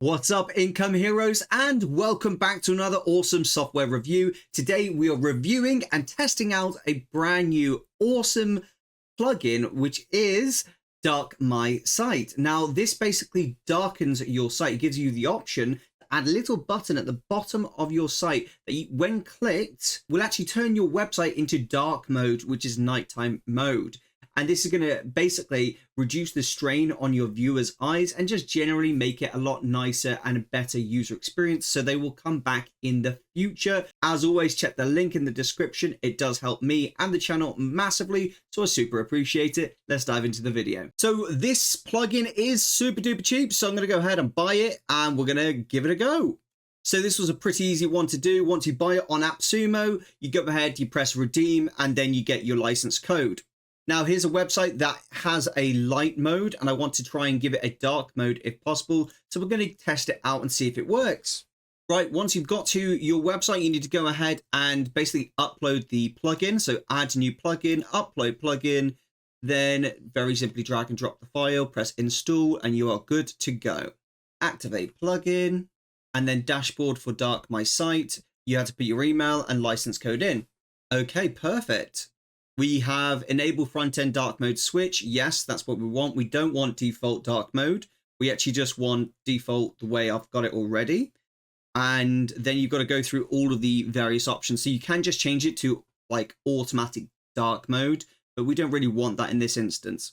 What's up, income heroes, and welcome back to another awesome software review. Today we are reviewing and testing out a brand new awesome plugin, which is DarkMySite. Now, this basically darkens your site. It gives you the option to add a little button at the bottom of your site that when clicked, will actually turn your website into dark mode, which is nighttime mode. And this is going to basically reduce the strain on your viewers' eyes and just generally make it a lot nicer and a better user experience, so they will come back in the future. As always, check the link in the description. It does help me and the channel massively, so I super appreciate it. Let's dive into the video. So this plugin is super duper cheap, so I'm going to go ahead and buy it and we're going to give it a go. So this was a pretty easy one to do. Once you buy it on AppSumo, you go ahead, you press redeem, and then you get your license code. Now, here's a website that has a light mode, and I want to try and give it a dark mode if possible. So we're going to test it out and see if it works. Right, once you've got to your website, you need to go ahead and basically upload the plugin. So add new plugin, upload plugin, then very simply drag and drop the file, press install, and you are good to go. Activate plugin, and then dashboard for DarkMySite. You have to put your email and license code in. Okay, perfect. We have enable front-end dark mode switch. Yes, that's what we want. We don't want default dark mode. We actually just want default the way I've got it already. And then you've got to go through all of the various options. So you can just change it to like automatic dark mode, but we don't really want that in this instance.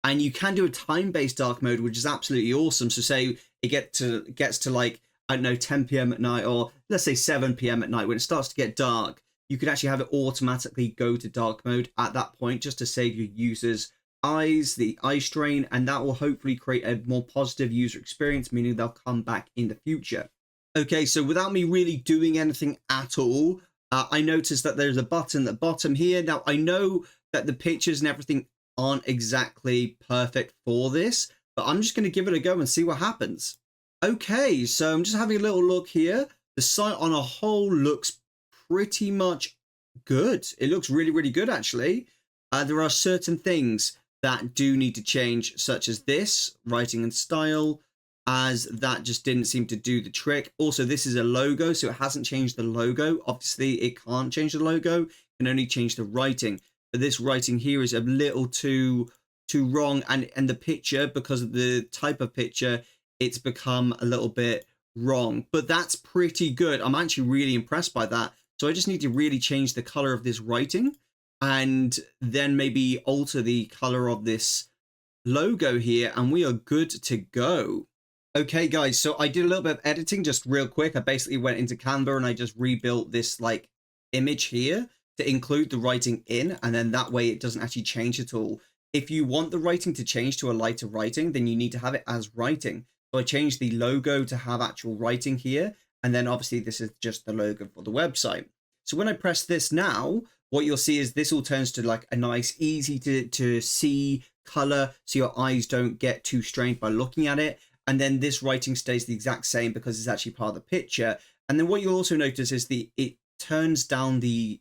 And you can do a time-based dark mode, which is absolutely awesome. So say it gets to like, I don't know, 10 p.m. at night, or let's say 7 p.m. at night when it starts to get dark. You could actually have it automatically go to dark mode at that point, just to save your users' eyes, the eye strain, and that will hopefully create a more positive user experience, meaning they'll come back in the future. Okay, so without me really doing anything at all, I noticed that there's a button at the bottom here. Now, I know that the pictures and everything aren't exactly perfect for this, but I'm just going to give it a go and see what happens. Okay, so I'm just having a little look here. The site on a whole looks pretty much good. It looks really, really good, actually. There are certain things that do need to change, such as this, writing and style, as that just didn't seem to do the trick. Also, this is a logo, so it hasn't changed the logo. Obviously, it can't change the logo. It can only change the writing. But this writing here is a little too wrong. And the picture, because of the type of picture, it's become a little bit wrong. But that's pretty good. I'm actually really impressed by that. So I just need to really change the color of this writing and then maybe alter the color of this logo here, and we are good to go. Okay, guys, so I did a little bit of editing just real quick. I basically went into Canva and I just rebuilt this like image here to include the writing in, and then that way it doesn't actually change at all. If you want the writing to change to a lighter writing, then you need to have it as writing. So I changed the logo to have actual writing here. And then obviously this is just the logo for the website. So when I press this now, what you'll see is this all turns to like a nice, easy to see color, so your eyes don't get too strained by looking at it. And then this writing stays the exact same because it's actually part of the picture. And then what you'll also notice is it turns down the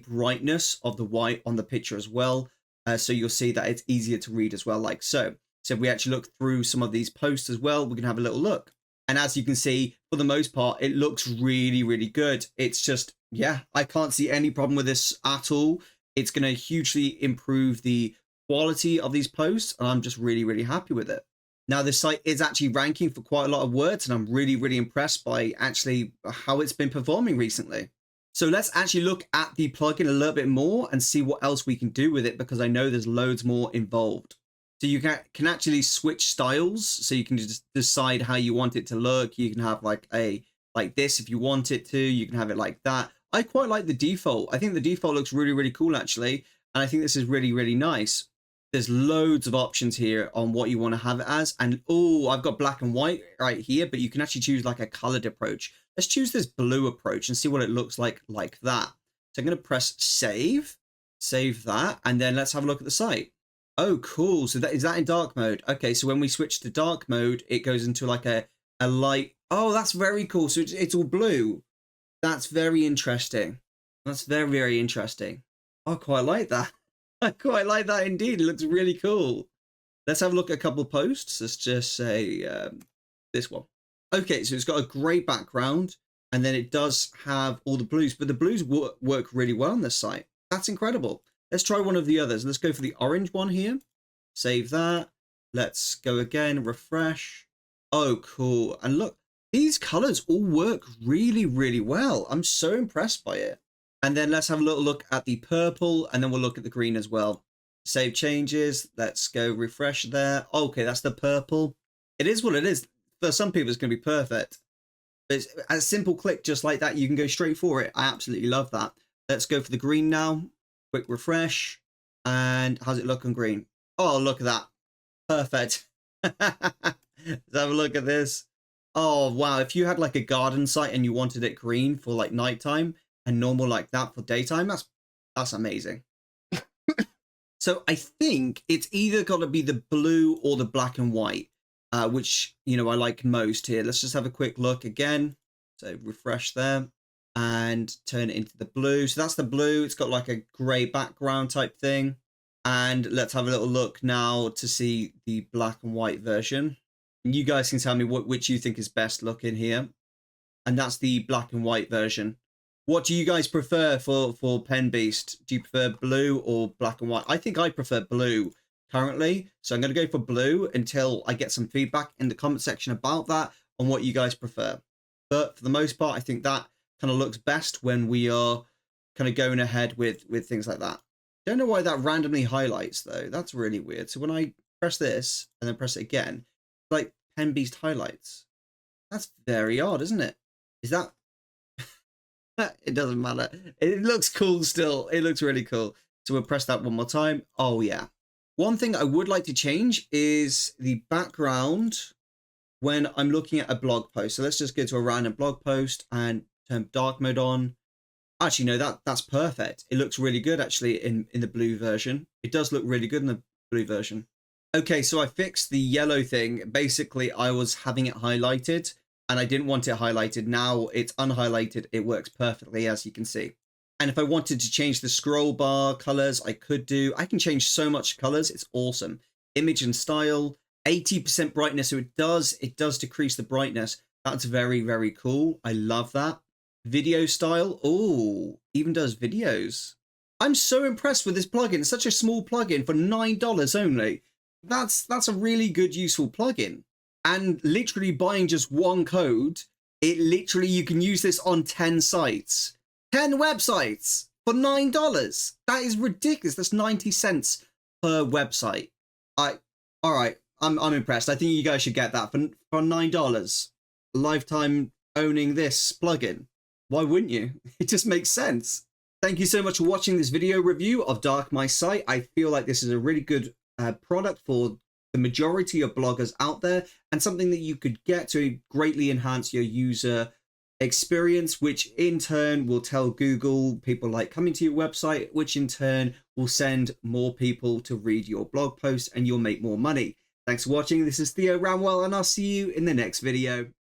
brightness of the white on the picture as well. So you'll see that it's easier to read as well, like so. So if we actually look through some of these posts as well, we can have a little look. And as you can see, for the most part, it looks really, really good. It's just, yeah, I can't see any problem with this at all. It's going to hugely improve the quality of these posts, and I'm just really, really happy with it. Now, this site is actually ranking for quite a lot of words, and I'm really, really impressed by actually how it's been performing recently. So let's actually look at the plugin a little bit more and see what else we can do with it, because I know there's loads more involved. So you can actually switch styles, so you can just decide how you want it to look. You can have like this if you want it to. You can have it like that. I quite like the default. I think the default looks really, really cool, actually. And I think this is really, really nice. There's loads of options here on what you want to have it as. And oh, I've got black and white right here, but you can actually choose like a colored approach. Let's choose this blue approach and see what it looks like that. So I'm going to press save that, and then let's have a look at the site. Oh, cool. So is that in dark mode? Okay, so when we switch to dark mode, it goes into like a light. Oh, that's very cool. So it's all blue. That's very interesting. That's very, very interesting. I quite like that. I quite like that indeed. It looks really cool. Let's have a look at a couple of posts. Let's just say this one. Okay, so it's got a grey background, and then it does have all the blues, but the blues work really well on this site. That's incredible. Let's try one of the others. Let's go for the orange one here. Save that. Let's go again, refresh. Oh, cool. And look, these colors all work really, really well. I'm so impressed by it. And then let's have a little look at the purple, and then we'll look at the green as well. Save changes. Let's go refresh there. Okay, that's the purple. It is what it is. For some people, it's going to be perfect. But it's a simple click just like that. You can go straight for it. I absolutely love that. Let's go for the green now. Quick refresh. And how's it look on green? Oh, look at that. Perfect. Let's have a look at this. Oh, wow. If you had like a garden site and you wanted it green for like nighttime and normal like that for daytime, that's amazing. So I think it's either got to be the blue or the black and white, which, you know, I like most here. Let's just have a quick look again. So refresh there and turn it into the blue. So that's the blue. It's got like a gray background type thing. And let's have a little look now to see the black and white version. And you guys can tell me which you think is best looking here. And that's the black and white version. What do you guys prefer for Pen Beast? Do you prefer blue or black and white? I think I prefer blue currently. So I'm going to go for blue until I get some feedback in the comment section about that and what you guys prefer. But for the most part, I think that kind of looks best when we are kind of going ahead with things like that. Don't know why that randomly highlights though. That's really weird. So when I press this and then press it again, like Pen Beast highlights. That's very odd, isn't it? Is that... It doesn't matter. It looks cool still. It looks really cool. So we'll press that one more time. Oh, yeah. One thing I would like to change is the background when I'm looking at a blog post. So let's just go to a random blog post and turn dark mode on. Actually, no, that's perfect. It looks really good, actually, in the blue version. It does look really good in the blue version. Okay, so I fixed the yellow thing. Basically, I was having it highlighted, and I didn't want it highlighted. Now it's unhighlighted. It works perfectly, as you can see. And if I wanted to change the scroll bar colors, I could do. I can change so much colors. It's awesome. Image and style, 80% brightness. So it does decrease the brightness. That's very, very cool. I love that. Video style. Oh, even does videos. I'm so impressed with this plugin. It's such a small plugin for $9 only. That's a really good, useful plugin. And literally buying just one code, you can use this on 10 sites, 10 websites for $9. That is ridiculous. That's 90 cents per website. All right. I'm impressed. I think you guys should get that for $9. Lifetime owning this plugin. Why wouldn't you? It just makes sense. Thank you so much for watching this video review of DarkMySite. I feel like this is a really good product for the majority of bloggers out there, and something that you could get to greatly enhance your user experience, which in turn will tell Google people like coming to your website, which in turn will send more people to read your blog post, and you'll make more money. Thanks for watching. This is Theo Ramwell, and I'll see you in the next video.